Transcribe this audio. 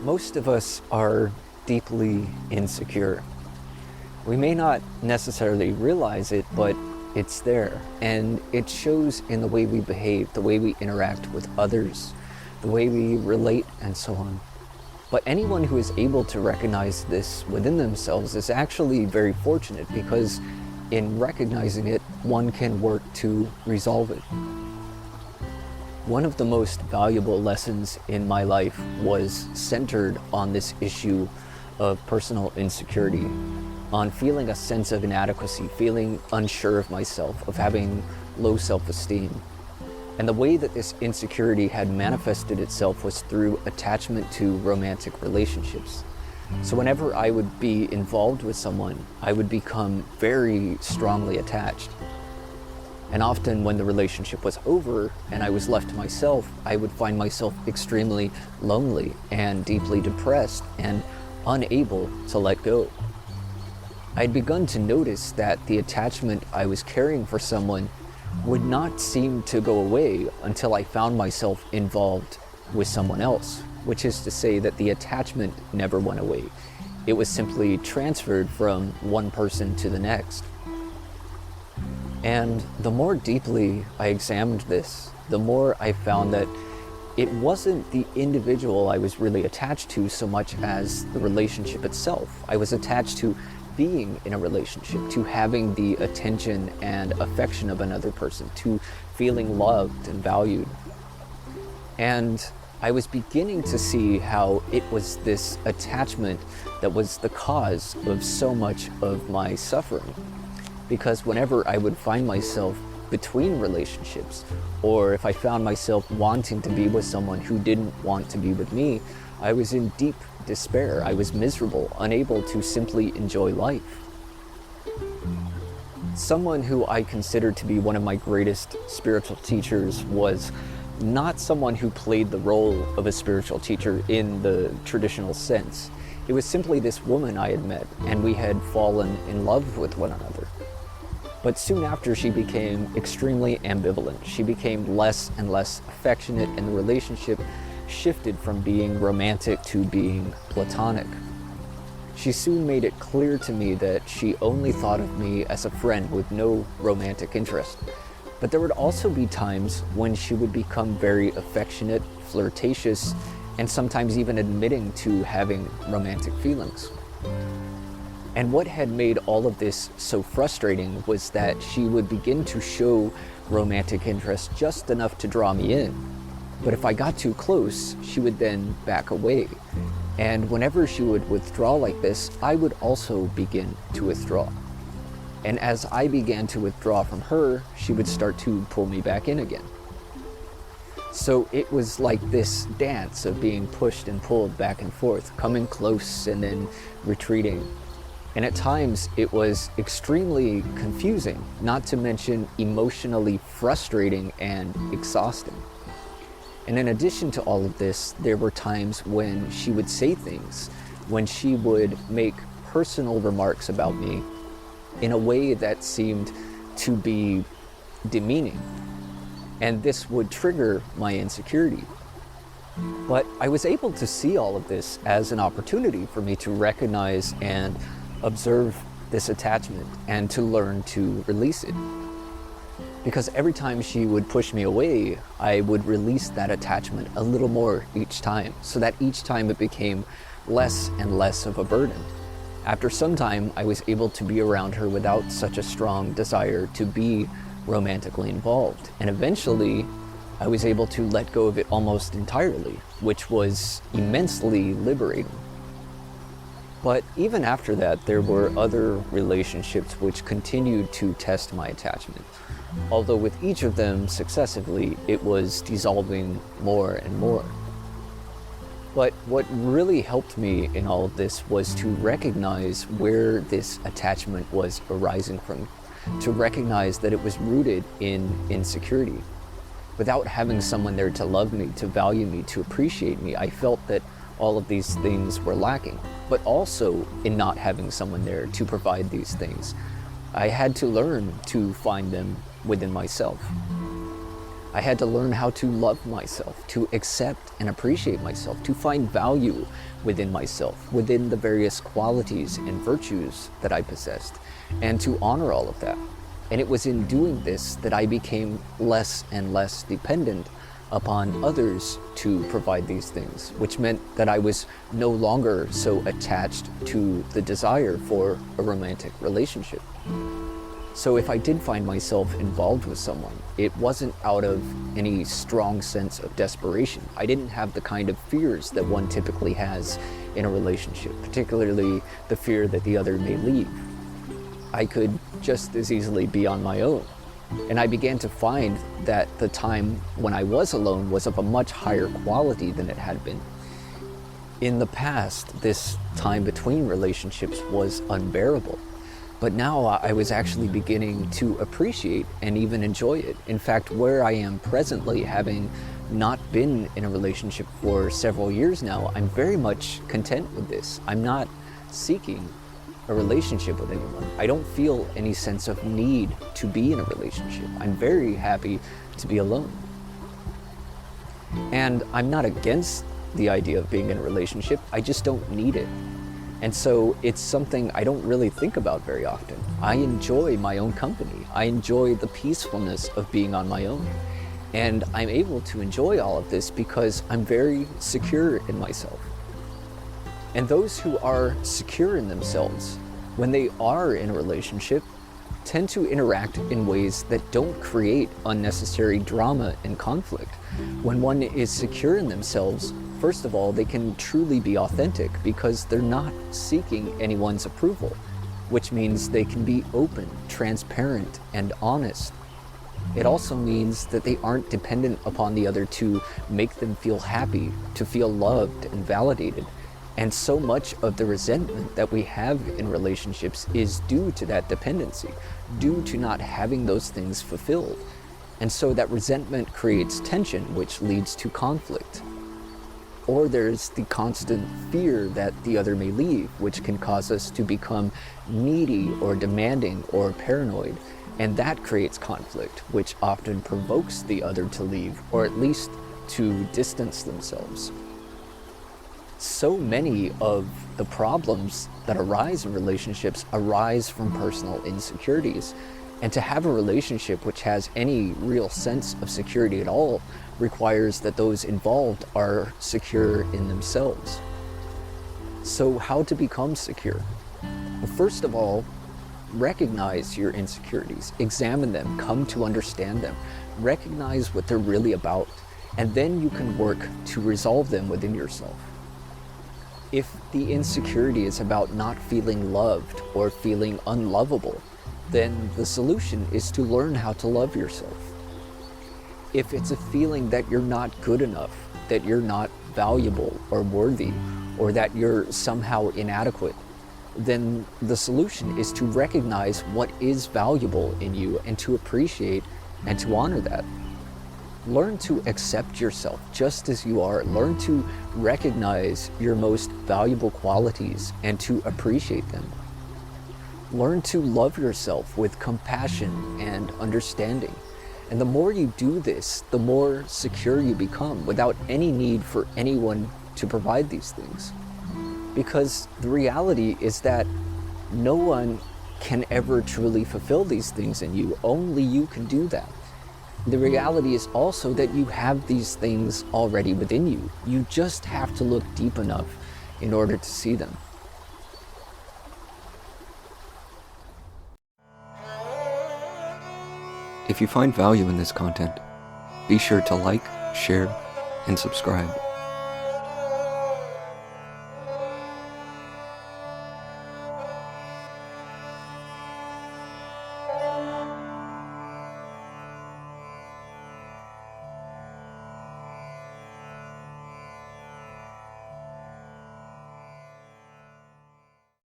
Most of us are deeply insecure. We may not necessarily realize it, but it's there. And it shows in the way we behave, the way we interact with others, the way we relate, and so on. But anyone who is able to recognize this within themselves is actually very fortunate, because in recognizing it, one can work to resolve it. One of the most valuable lessons in my life was centered on this issue of personal insecurity, on feeling a sense of inadequacy, feeling unsure of myself, of having low self-esteem. And the way that this insecurity had manifested itself was through attachment to romantic relationships. So whenever I would be involved with someone, I would become very strongly attached. And often when the relationship was over and I was left to myself, I would find myself extremely lonely and deeply depressed and unable to let go. I'd begun to notice that the attachment I was carrying for someone would not seem to go away until I found myself involved with someone else, which is to say that the attachment never went away. It was simply transferred from one person to the next. And the more deeply I examined this, the more I found that it wasn't the individual I was really attached to so much as the relationship itself. I was attached to being in a relationship, to having the attention and affection of another person, to feeling loved and valued. And I was beginning to see how it was this attachment that was the cause of so much of my suffering. Because whenever I would find myself between relationships, or if I found myself wanting to be with someone who didn't want to be with me, I was in deep despair. I was miserable, unable to simply enjoy life. Someone who I considered to be one of my greatest spiritual teachers was not someone who played the role of a spiritual teacher in the traditional sense. It was simply this woman I had met, and we had fallen in love with one another. But soon after, she became extremely ambivalent. She became less and less affectionate, and the relationship shifted from being romantic to being platonic. She soon made it clear to me that she only thought of me as a friend with no romantic interest. But there would also be times when she would become very affectionate, flirtatious, and sometimes even admitting to having romantic feelings. And what had made all of this so frustrating was that she would begin to show romantic interest just enough to draw me in. But if I got too close, she would then back away. And whenever she would withdraw like this, I would also begin to withdraw. And as I began to withdraw from her, she would start to pull me back in again. So it was like this dance of being pushed and pulled back and forth, coming close and then retreating. And at times it was extremely confusing, not to mention emotionally frustrating and exhausting. And in addition to all of this, there were times when she would say things, when she would make personal remarks about me in a way that seemed to be demeaning. And this would trigger my insecurity. But I was able to see all of this as an opportunity for me to recognize and observe this attachment and to learn to release it. Because every time she would push me away, I would release that attachment a little more each time, so that each time it became less and less of a burden. After some time, I was able to be around her without such a strong desire to be romantically involved. And eventually, I was able to let go of it almost entirely, which was immensely liberating. But even after that, there were other relationships which continued to test my attachment. Although with each of them successively, it was dissolving more and more. But what really helped me in all of this was to recognize where this attachment was arising from, to recognize that it was rooted in insecurity. Without having someone there to love me, to value me, to appreciate me, I felt that all of these things were lacking. But also in not having someone there to provide these things, I had to learn to find them within myself. I had to learn how to love myself, to accept and appreciate myself, to find value within myself, within the various qualities and virtues that I possessed, and to honor all of that. And it was in doing this that I became less and less dependent upon others to provide these things, which meant that I was no longer so attached to the desire for a romantic relationship. So if I did find myself involved with someone, it wasn't out of any strong sense of desperation. I didn't have the kind of fears that one typically has in a relationship, particularly the fear that the other may leave. I could just as easily be on my own. And I began to find that the time when I was alone was of a much higher quality than it had been. In the past, this time between relationships was unbearable. But now I was actually beginning to appreciate and even enjoy it. In fact, where I am presently, having not been in a relationship for several years now, I'm very much content with this. I'm not seeking a relationship with anyone. I don't feel any sense of need to be in a relationship. I'm very happy to be alone. And I'm not against the idea of being in a relationship, I just don't need it. And so it's something I don't really think about very often. I enjoy my own company. I enjoy the peacefulness of being on my own. And I'm able to enjoy all of this because I'm very secure in myself. And those who are secure in themselves, when they are in a relationship, tend to interact in ways that don't create unnecessary drama and conflict. When one is secure in themselves, first of all, they can truly be authentic because they're not seeking anyone's approval, which means they can be open, transparent, and honest. It also means that they aren't dependent upon the other to make them feel happy, to feel loved and validated. And so much of the resentment that we have in relationships is due to that dependency, due to not having those things fulfilled. And so that resentment creates tension, which leads to conflict. Or there's the constant fear that the other may leave, which can cause us to become needy or demanding or paranoid. And that creates conflict, which often provokes the other to leave, or at least to distance themselves. So many of the problems that arise in relationships arise from personal insecurities. And to have a relationship which has any real sense of security at all requires that those involved are secure in themselves. So how to become secure? Well, first of all, recognize your insecurities, examine them, come to understand them, recognize what they're really about, and then you can work to resolve them within yourself. If the insecurity is about not feeling loved or feeling unlovable, then the solution is to learn how to love yourself. If it's a feeling that you're not good enough, that you're not valuable or worthy, or that you're somehow inadequate, then the solution is to recognize what is valuable in you and to appreciate and to honor that. Learn to accept yourself just as you are. Learn to recognize your most valuable qualities and to appreciate them. Learn to love yourself with compassion and understanding. And the more you do this, the more secure you become without any need for anyone to provide these things. Because the reality is that no one can ever truly fulfill these things in you. Only you can do that. The reality is also that you have these things already within you. You just have to look deep enough in order to see them. If you find value in this content, be sure to like, share, and subscribe.